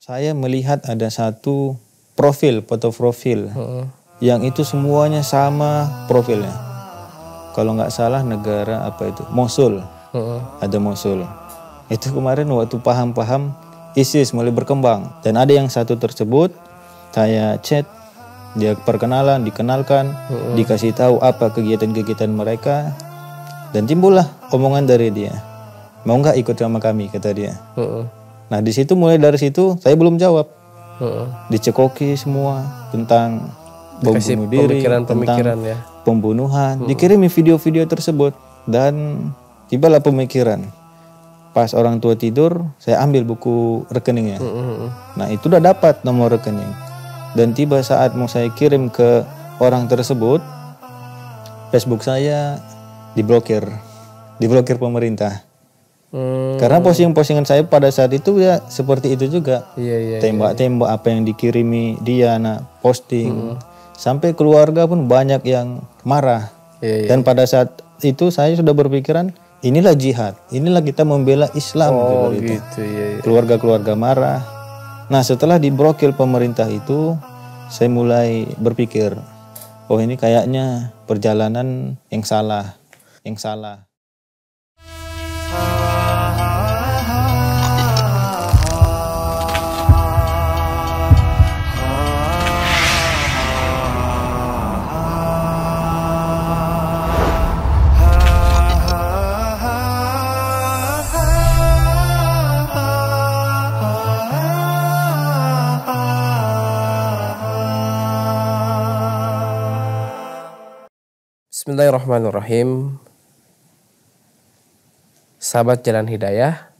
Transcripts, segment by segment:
saya melihat ada satu profil, foto profil, yang itu semuanya sama profilnya. Kalau nggak salah negara apa itu, Mosul, ada Mosul. Itu kemarin waktu paham-paham ISIS mulai berkembang. Dan ada yang satu tersebut, saya chat, dia perkenalan, dikenalkan, dikasih tahu apa kegiatan-kegiatan mereka. Dan timbullah omongan dari dia, mau nggak ikut sama kami, kata dia. Nah di situ mulai dari situ saya belum jawab. Dicekoki semua tentang bom bunuh diri, tentang ya. pembunuhan. Dikirimi video-video tersebut. Dan tibalah pemikiran. Pas orang tua tidur, saya ambil buku rekeningnya. Nah itu udah dapat nomor rekening. Dan tiba saat mau saya kirim ke orang tersebut, Facebook saya diblokir pemerintah. Karena postingan saya pada saat itu ya seperti itu juga. Tembak-tembak apa yang dikirimi dia posting. Sampai keluarga pun banyak yang marah. Dan pada saat itu saya sudah berpikiran, inilah jihad, inilah kita membela Islam. Gitu. Keluarga-keluarga marah. Nah setelah diblokir pemerintah itu, saya mulai berpikir, oh ini kayaknya perjalanan yang salah. Bismillahirrahmanirrahim. Sahabat Jalan Hidayah,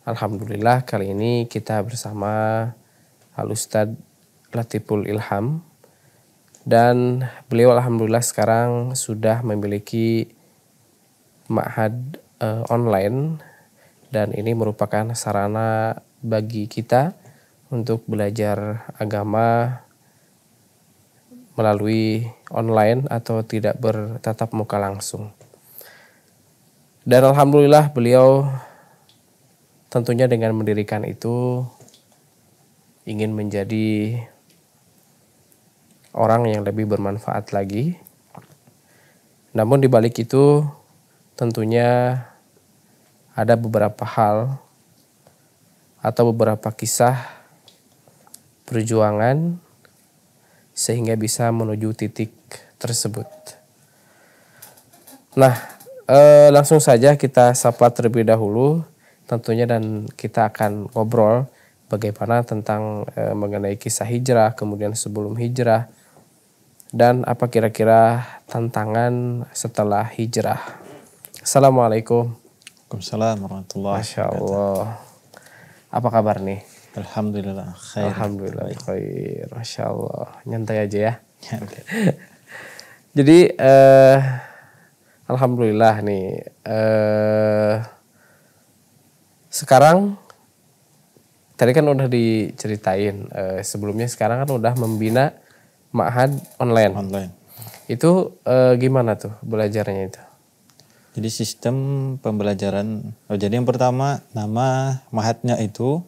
alhamdulillah kali ini kita bersama Al Ustadz Latiful Ilham. Dan beliau alhamdulillah sekarang sudah memiliki ma'had online. Dan ini merupakan sarana bagi kita untuk belajar agama melalui online atau tidak bertatap muka langsung. Dan alhamdulillah beliau tentunya dengan mendirikan itu ingin menjadi orang yang lebih bermanfaat lagi. Namun di balik itu tentunya ada beberapa hal atau beberapa kisah perjuangan sehingga bisa menuju titik tersebut. Nah, langsung saja kita sapa terlebih dahulu tentunya, dan kita akan ngobrol bagaimana tentang mengenai kisah hijrah, kemudian sebelum hijrah, dan apa kira-kira tantangan setelah hijrah. Assalamualaikum. Waalaikumsalam warahmatullahi wabarakatuh. Masya Allah. Apa kabar nih? Alhamdulillah khair. Alhamdulillah khair. Masya Allah. Nyantai aja ya. Jadi alhamdulillah nih. Sekarang tadi kan udah diceritain sebelumnya, sekarang kan udah membina ma'had online. Itu gimana tuh belajarnya itu? Jadi sistem pembelajaran, jadi yang pertama nama ma'hadnya itu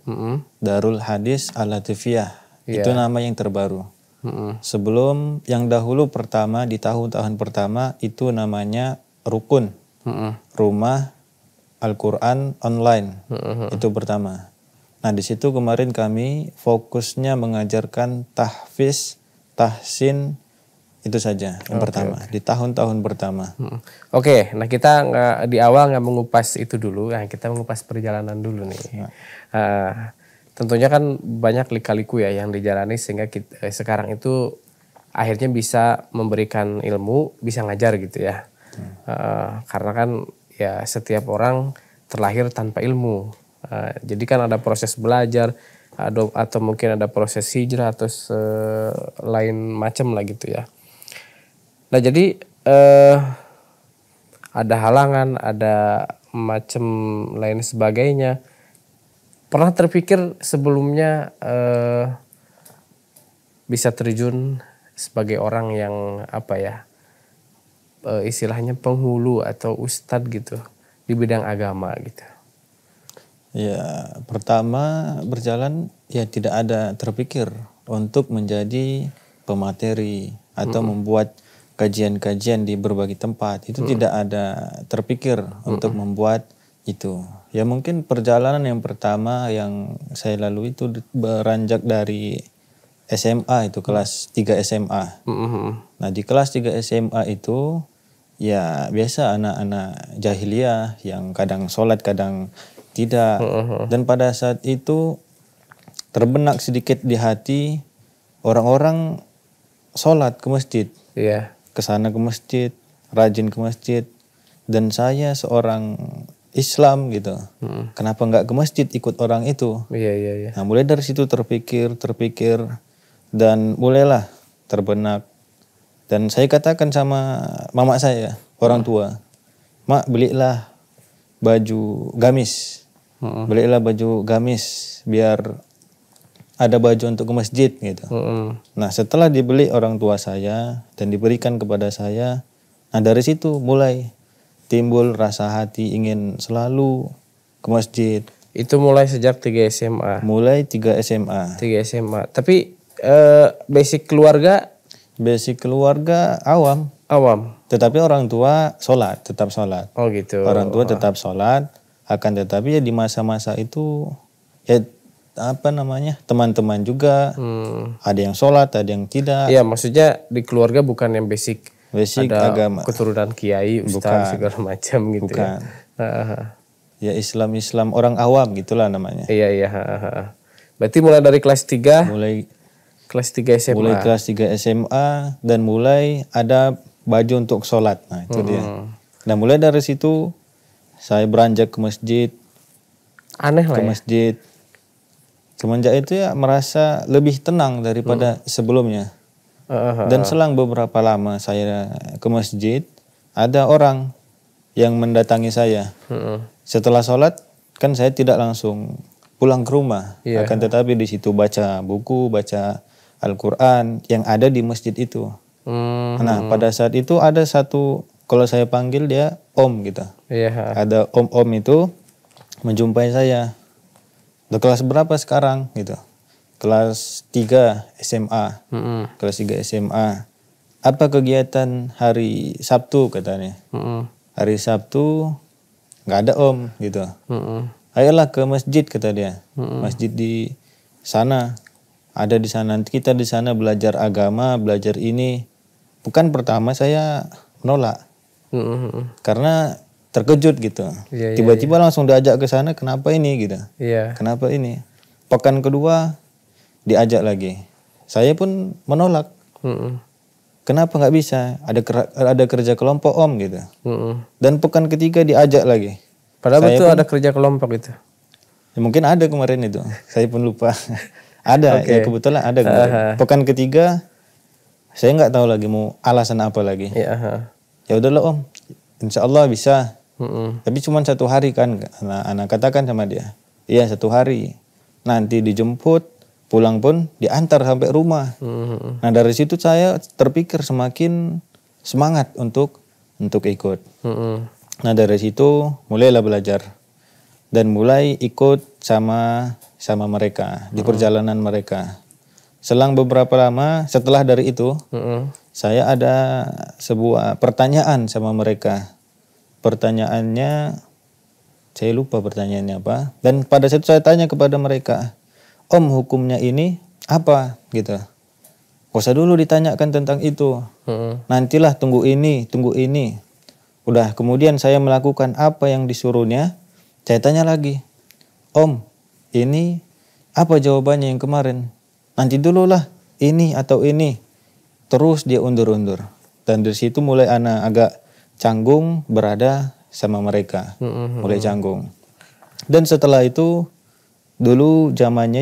Darul Hadis Al-Latifiyah. Itu nama yang terbaru. Sebelum yang dahulu pertama di tahun-tahun pertama itu namanya Rukun, Rumah Al-Quran Online. Itu pertama. Nah di situ kemarin kami fokusnya mengajarkan tahfiz, tahsin, itu saja yang pertama. Di tahun-tahun pertama. Oke, nah kita di awal nggak mengupas itu dulu, nah kita mengupas perjalanan dulu nih. Tentunya kan banyak lika-liku ya yang dijalani sehingga kita, sekarang itu akhirnya bisa memberikan ilmu, bisa ngajar gitu ya. Karena kan ya setiap orang terlahir tanpa ilmu. Jadi kan ada proses belajar, atau mungkin ada proses hijrah atau lain macam lah gitu ya. Nah jadi ada halangan, ada macam lain sebagainya. Pernah terpikir sebelumnya bisa terjun sebagai orang yang apa ya, istilahnya penghulu atau ustadz gitu di bidang agama gitu? Ya, pertama berjalan ya tidak ada terpikir untuk menjadi pemateri atau membuat kajian-kajian di berbagai tempat. Itu tidak ada terpikir untuk membuat itu. Ya mungkin perjalanan yang pertama yang saya lalui itu beranjak dari SMA, itu kelas 3 SMA. Nah di kelas 3 SMA itu ya biasa anak-anak jahiliyah yang kadang sholat kadang tidak. Dan pada saat itu terbenak sedikit di hati orang-orang sholat ke masjid. Iya. Kesana ke masjid, rajin ke masjid. Dan saya seorang Islam gitu. Kenapa nggak ke masjid ikut orang itu? Iya. Nah mulai dari situ terpikir. Dan mulailah terbenak. Dan saya katakan sama mama saya, orang tua. Mak belilah baju gamis. Belilah baju gamis biar ada baju untuk ke masjid gitu. Nah setelah dibeli orang tua saya dan diberikan kepada saya, nah dari situ mulai timbul rasa hati ingin selalu ke masjid. Itu mulai sejak 3 SMA. Mulai 3 SMA. 3 SMA. Tapi basic keluarga? Basic keluarga awam. Tetapi orang tua sholat, tetap sholat. Oh gitu. Orang tua tetap sholat. Akan tetapi ya di masa-masa itu ya apa namanya teman-teman juga ada yang sholat, ada yang tidak. Iya maksudnya di keluarga bukan yang basic ada agama, keturunan kiai, ustaz segala macam gitu. Bukan. Ya. Ya Islam orang awam gitulah namanya. Iya. Berarti mulai dari kelas 3. Kelas 3 SMA. Mulai kelas 3 SMA dan mulai ada baju untuk sholat. Nah itu dia. Nah mulai dari situ saya beranjak ke masjid. Aneh lah ke masjid. Semenjak itu ya merasa lebih tenang daripada sebelumnya. Dan selang beberapa lama saya ke masjid, ada orang yang mendatangi saya. Setelah sholat kan saya tidak langsung pulang ke rumah. Akan tetapi di situ baca buku, baca Al-Quran yang ada di masjid itu. Nah pada saat itu ada satu, kalau saya panggil dia om gitu. Ada om itu menjumpai saya. Udah kelas berapa sekarang gitu? Kelas 3 SMA. Kelas 3 SMA. Apa kegiatan hari Sabtu katanya? Hari Sabtu nggak ada om gitu. Ayolah ke masjid kata dia. Masjid di sana. Ada di sana. Nanti kita di sana belajar agama, belajar ini. Bukan pertama saya menolak. Karena terkejut gitu. Tiba-tiba langsung diajak ke sana, kenapa ini gitu. Kenapa ini? Pekan kedua diajak lagi. Saya pun menolak. Kenapa nggak bisa? Ada kerja kelompok om gitu. Dan pekan ketiga diajak lagi. Padahal betul ada kerja kelompok itu. Ya mungkin ada kemarin itu. Saya pun lupa. Ada, ya kebetulan ada kemarin. Pekan ketiga saya nggak tahu lagi mau alasan apa lagi. Ya udahlah om, insya Allah bisa. Tapi cuma 1 hari kan, anak katakan sama dia. Iya 1 hari. Nanti dijemput, pulang pun diantar sampai rumah. Nah dari situ saya terpikir semakin semangat untuk ikut. Nah dari situ mulailah belajar dan mulai ikut sama mereka di perjalanan mereka. Selang beberapa lama setelah dari itu, saya ada sebuah pertanyaan sama mereka. Pertanyaannya, saya lupa pertanyaannya apa. Dan pada saat itu saya tanya kepada mereka, om hukumnya ini apa gitu. Gak usah dulu ditanyakan tentang itu. Nantilah tunggu ini. Udah kemudian saya melakukan apa yang disuruhnya. Saya tanya lagi, om ini apa jawabannya yang kemarin? Nanti dulu lah ini atau ini. Terus dia undur-undur. Dan dari situ mulai anak agak canggung berada sama mereka. Mulai canggung. Dan setelah itu dulu zaman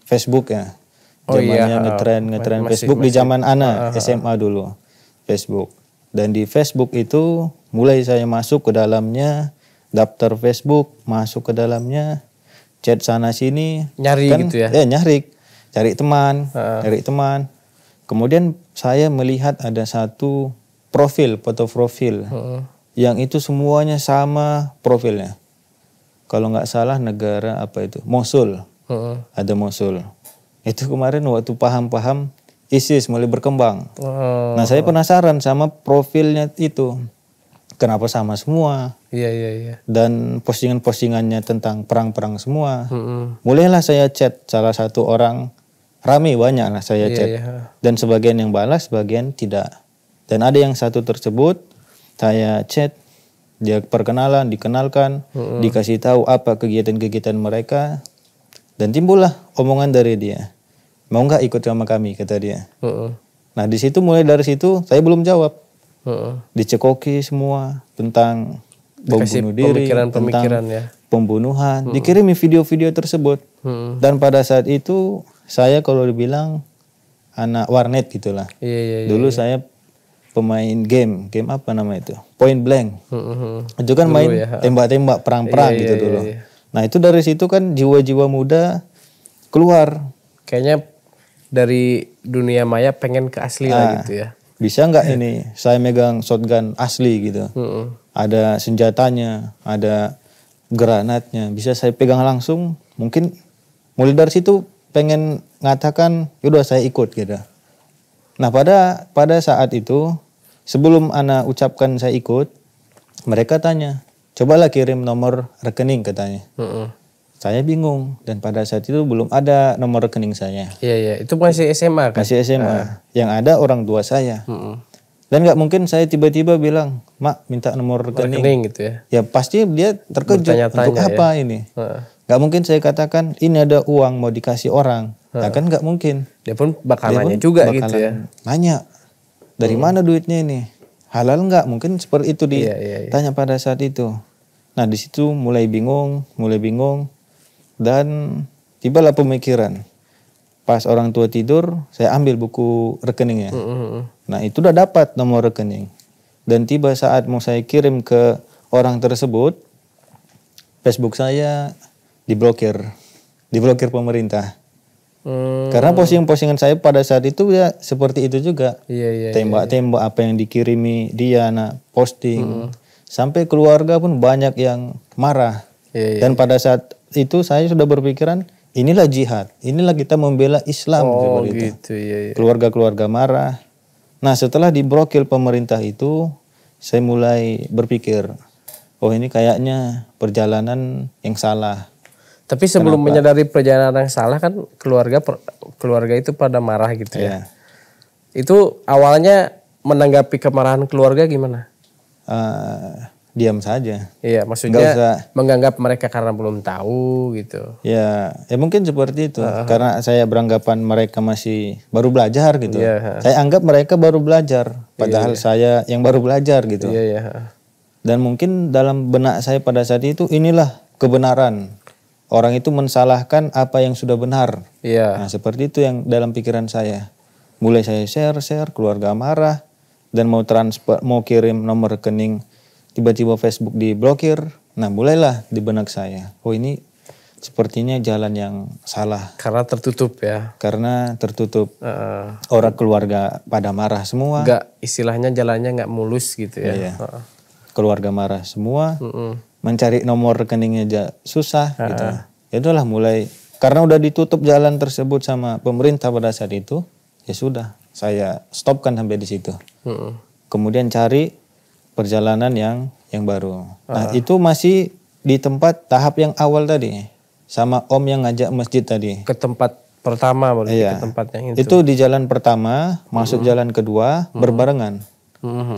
Facebook ya. Zamannya ngetren Facebook di zaman anak SMA dulu. Facebook. Dan di Facebook itu mulai saya masuk ke dalamnya, daftar Facebook, masuk ke dalamnya, chat sana sini. Nyari kan, gitu ya? Nyari. Cari teman. Kemudian saya melihat ada satu foto profil yang itu semuanya sama profilnya. kalau nggak salah negara apa itu, Mosul. Ada Mosul. Itu kemarin waktu paham-paham ISIS mulai berkembang. Nah saya penasaran sama profilnya itu. Kenapa sama semua? Iya. Dan postingan-postingannya tentang perang-perang semua. Mulailah saya chat salah satu orang, rame banyak lah saya chat. Dan sebagian yang balas, sebagian tidak. Dan ada yang satu tersebut, saya chat, dia perkenalan, dikenalkan, dikasih tahu apa kegiatan-kegiatan mereka. Dan timbullah omongan dari dia. Mau nggak ikut sama kami, kata dia. Nah di situ mulai dari situ saya belum jawab. Dicekoki semua tentang bom bunuh diri, tentang ya. pembunuhan. Dikirimi video-video tersebut. Dan pada saat itu saya kalau dibilang anak warnet gitulah. Dulu saya pemain game apa nama itu? Point Blank. Itu kan dulu main tembak-tembak, perang-perang gitu dulu. Nah itu dari situ kan jiwa-jiwa muda keluar. Kayaknya dari dunia maya pengen ke asli lah gitu ya. Bisa nggak ini saya megang shotgun asli gitu. Ada senjatanya, ada granatnya, bisa saya pegang langsung. Mungkin mulai dari situ pengen ngatakan yaudah saya ikut gitu. Nah pada saat itu sebelum ana ucapkan saya ikut, mereka tanya, cobalah kirim nomor rekening katanya. Saya bingung dan pada saat itu belum ada nomor rekening saya. Iya, itu masih SMA kan? Masih SMA. Yang ada orang tua saya. Dan nggak mungkin saya tiba-tiba bilang, Mak minta nomor rekening gitu ya. Ya pasti dia terkejut untuk apa ini. Nggak mungkin saya katakan ini ada uang mau dikasih orang. Nah kan nggak mungkin. Dia pun bakal nanya juga gitu ya. Nanya, dari mana duitnya ini? Halal nggak? Mungkin seperti itu ditanya pada saat itu. Nah di situ mulai bingung. Dan tibalah pemikiran. Pas orang tua tidur, saya ambil buku rekeningnya. Nah itu udah dapat nomor rekening. Dan tiba saat mau saya kirim ke orang tersebut, Facebook saya diblokir pemerintah. Karena postingan saya pada saat itu ya seperti itu juga. Tembak-tembak apa yang dikirimi dia posting. Sampai keluarga pun banyak yang marah. Dan pada saat itu saya sudah berpikiran inilah jihad, inilah kita membela Islam seperti itu. Keluarga-keluarga marah. Nah setelah diblokir pemerintah itu, saya mulai berpikir, oh ini kayaknya perjalanan yang salah. Tapi sebelum menyadari perjalanan yang salah kan keluarga itu pada marah gitu ya. Itu awalnya menanggapi kemarahan keluarga gimana? Diam saja. Iya, maksudnya menganggap mereka karena belum tahu gitu. Ya mungkin seperti itu. Karena saya beranggapan mereka masih baru belajar gitu. Saya anggap mereka baru belajar, padahal saya yang baru belajar gitu. Dan mungkin dalam benak saya pada saat itu inilah kebenaran. Orang itu mensalahkan apa yang sudah benar. Nah seperti itu yang dalam pikiran saya. Mulai saya share, keluarga marah dan mau transfer, mau kirim nomor rekening. Tiba-tiba Facebook diblokir. Nah mulailah di benak saya. Oh ini sepertinya jalan yang salah. Karena tertutup ya. Orang keluarga pada marah semua. Istilahnya jalannya nggak mulus gitu ya. Keluarga marah semua. Mencari nomor rekeningnya aja susah gitu. Ya udahlah mulai. Karena udah ditutup jalan tersebut sama pemerintah pada saat itu. Ya sudah saya stopkan sampai di situ. Kemudian cari perjalanan yang baru. Nah itu masih di tempat tahap yang awal tadi. Sama om yang ngajak masjid tadi. Ke tempat pertama berarti ke tempat yang itu. Itu di jalan pertama, masuk jalan kedua, berbarengan.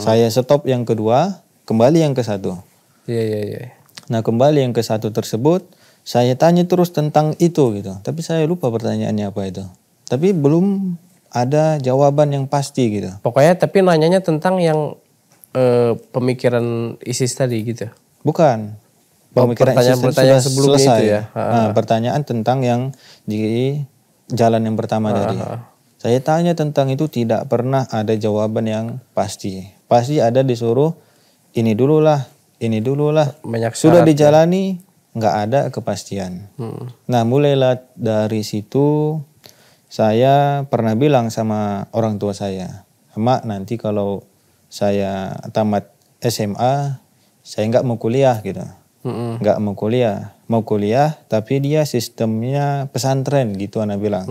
Saya stop yang kedua, kembali yang ke satu. Nah kembali yang ke satu tersebut, saya tanya terus tentang itu gitu. Tapi saya lupa pertanyaannya apa itu. Tapi belum ada jawaban yang pasti gitu. Pokoknya tapi nanyanya tentang yang pemikiran ISIS tadi gitu. Bukan. Pemikiran ISIS sudah sebelumnya selesai. Itu ya. Nah, pertanyaan tentang yang di jalan yang pertama tadi. Saya tanya tentang itu tidak pernah ada jawaban yang pasti. Pasti ada disuruh ini dulu lah. Sudah dijalani nggak ada kepastian. Nah mulailah dari situ saya pernah bilang sama orang tua saya, Mak nanti kalau saya tamat SMA, saya nggak mau kuliah gitu. Nggak mau kuliah. mau kuliah tapi dia sistemnya pesantren gitu anak bilang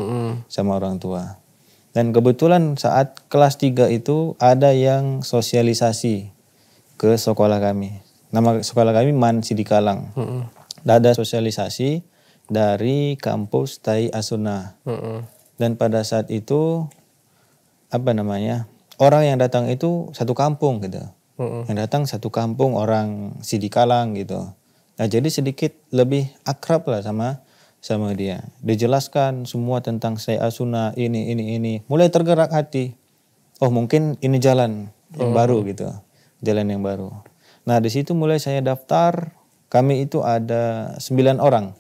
sama orang tua. Dan kebetulan saat kelas 3 itu ada yang sosialisasi ke sekolah kami. Nama sekolah kami Man Sidikalang. Ada sosialisasi dari kampus Tai Asuna. Dan pada saat itu orang yang datang itu satu kampung gitu. Yang datang satu kampung orang Sidikalang gitu. Nah jadi sedikit lebih akrab lah sama dia. Dijelaskan semua tentang Tai Asuna ini. Mulai tergerak hati. Oh mungkin ini jalan yang baru gitu. Jalan yang baru. Nah di situ mulai saya daftar. Kami itu ada 9 orang.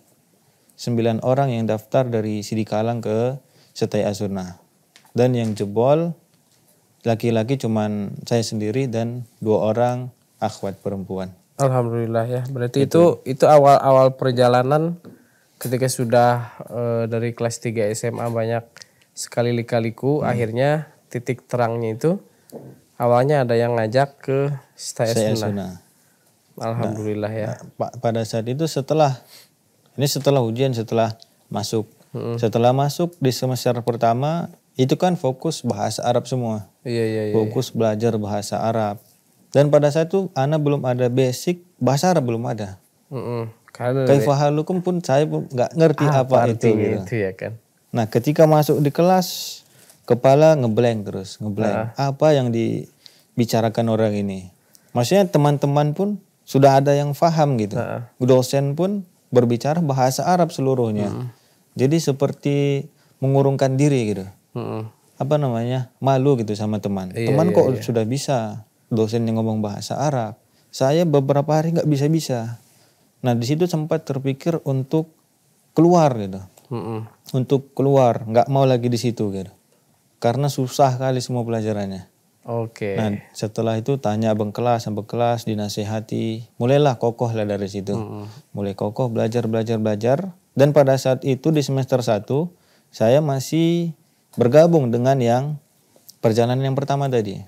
9 orang yang daftar dari Sidikalang ke Tai Asuna. Dan yang jebol laki-laki cuman saya sendiri dan 2 orang akhwat perempuan. Alhamdulillah ya. Berarti itu awal perjalanan ketika sudah dari kelas 3 SMA banyak sekali lika-liku, akhirnya titik terangnya itu awalnya ada yang ngajak ke Tai Asuna. Alhamdulillah ya. Pada saat itu setelah ujian, setelah masuk. Setelah masuk di semester pertama itu kan fokus bahasa Arab semua. Iya. Fokus belajar bahasa Arab. Dan pada saat itu Ana belum ada basic bahasa Arab, belum ada. Kaifahalukum pun saya pun nggak ngerti apa itu gitu. Itu ya kan. Nah ketika masuk di kelas kepala ngeblank. Apa yang dibicarakan orang ini? Maksudnya teman-teman pun sudah ada yang paham gitu. Dosen pun berbicara bahasa Arab seluruhnya. Jadi seperti mengurungkan diri gitu. Malu gitu sama teman. Teman kok sudah bisa dosen yang ngomong bahasa Arab. Saya beberapa hari nggak bisa. Nah di situ sempat terpikir untuk keluar gitu. Untuk keluar, nggak mau lagi di situ gitu. Karena susah kali semua pelajarannya. Oke. Nah setelah itu tanya abang kelas, dinasehati. Mulailah kokoh lah dari situ. Mulai kokoh, belajar. Dan pada saat itu di semester 1 saya masih bergabung dengan yang perjalanan yang pertama tadi.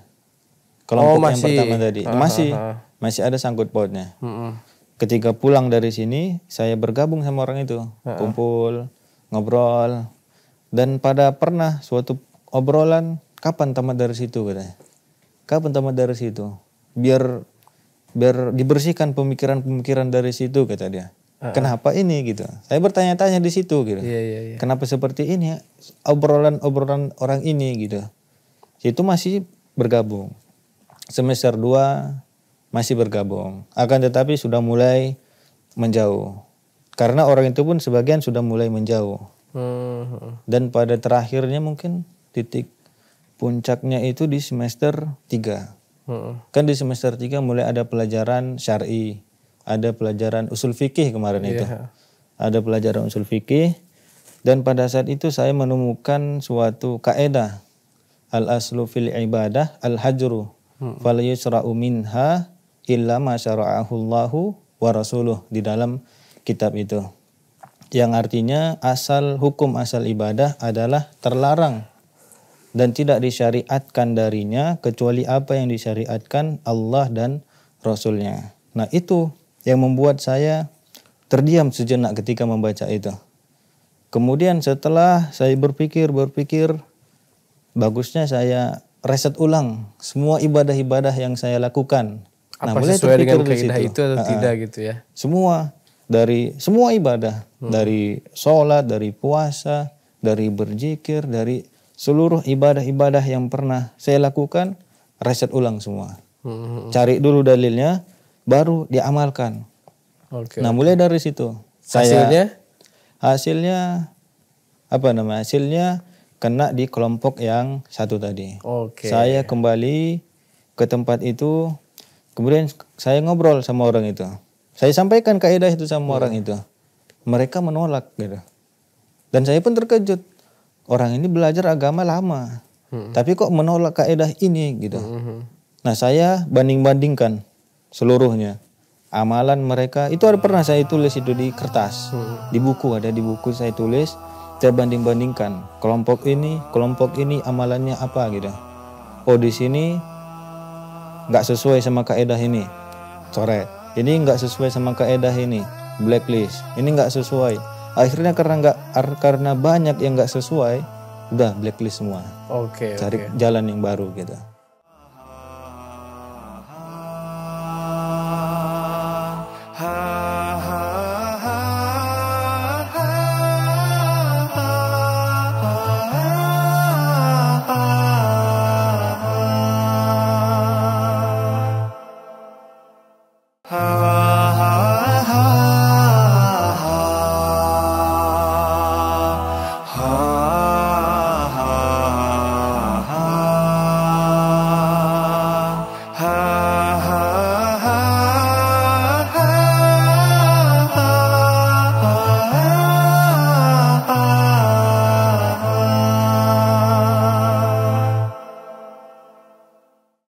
Kelompok yang pertama tadi. Masih ada sangkut pautnya. Ketika pulang dari sini saya bergabung sama orang itu. Kumpul, ngobrol. Dan pernah suatu obrolan, kapan tamat dari situ katanya. Kapan tamat dari situ? Biar dibersihkan pemikiran dari situ kata dia. Kenapa ini gitu? Saya bertanya-tanya di situ gitu. Iya. Kenapa seperti ini? Obrolan orang ini gitu. Itu masih bergabung. Semester 2 masih bergabung. Akan tetapi sudah mulai menjauh. Karena orang itu pun sebagian sudah mulai menjauh. Dan pada terakhirnya mungkin titik puncaknya itu di semester 3. Kan di semester 3 mulai ada pelajaran syar'i, ada pelajaran usul fikih kemarin itu. Ada pelajaran usul fikih dan pada saat itu saya menemukan suatu kaidah al-aslu fil ibadah al-hajru fal yusra'u minha illa ma syara'ahu Allahu wa rasuluh di dalam kitab itu. Yang artinya hukum asal ibadah adalah terlarang dan tidak disyariatkan darinya kecuali apa yang disyariatkan Allah dan Rasulnya. Nah itu yang membuat saya terdiam sejenak ketika membaca itu. Kemudian setelah saya berpikir, bagusnya saya reset ulang semua ibadah-ibadah yang saya lakukan. Apa sesuai dengan kaidah itu atau tidak gitu ya? Semua ibadah, dari sholat, dari puasa, dari berzikir, dari seluruh ibadah-ibadah yang pernah saya lakukan, reset ulang semua. Cari dulu dalilnya, baru diamalkan. Nah mulai dari situ. Hasilnya kena di kelompok yang satu tadi. Saya kembali ke tempat itu, kemudian saya ngobrol sama orang itu. Saya sampaikan kaidah itu sama orang itu. Mereka menolak gitu. Dan saya pun terkejut. Orang ini belajar agama lama. Tapi kok menolak kaidah ini gitu. Nah saya banding-bandingkan seluruhnya. Amalan mereka itu pernah saya tulis itu di kertas. Di buku saya tulis. Saya banding-bandingkan. Kelompok ini amalannya apa gitu. Oh di sini nggak sesuai sama kaidah ini. Coret. Ini nggak sesuai sama kaidah ini. blacklist. Ini nggak sesuai. Akhirnya karena banyak yang nggak sesuai, udah blacklist semua. Oke. Cari jalan yang baru gitu.